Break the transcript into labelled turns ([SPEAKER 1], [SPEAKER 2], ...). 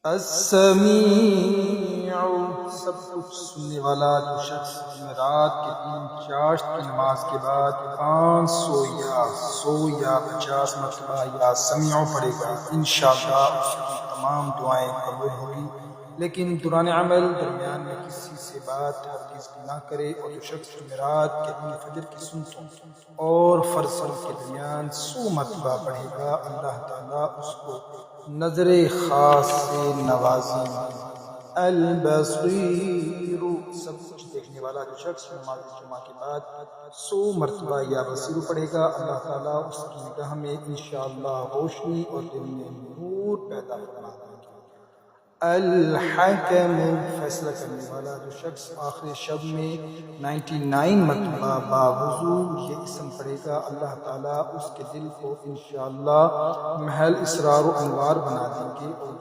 [SPEAKER 1] السمیع، سب کچھ سننے والا جو شخص جمعرات کے دن چاشت کی نماز کے بعد 500 یا 100 یا 50 مرتبہ یا سمیع پڑھے گا، انشاءاللہ اس کی تمام دعائیں قبول ہوگی۔ لیکن دوران عمل درمیان میں کسی سے بات ہرگز بھی نہ کرے، اور جو شخص جمعرات کے دن فجر کی سنتوں اور فرض کے درمیان 100 مرتبہ پڑھے گا، اللہ تعالیٰ اس کو نظر خاص سے نوازیں گے۔ البصیر، سب کچھ دیکھنے والا جو شخص نماز جمعہ کے بعد 100 مرتبہ یا بصیر پڑھے گا، اللہ تعالیٰ اس کی نگاہ میں انشاءاللہ روشنی اور دل میں نور پیدا فرما دیں گے۔ الحکم، فیصلہ کرنے والا جو شخص آخر شب میں 99 مرتبہ باوضو یہ اسم پڑھے گا، اللہ تعالیٰ اس کے دل کو انشاءاللہ محل اسرار و انوار بنا دیں گے۔ اور جو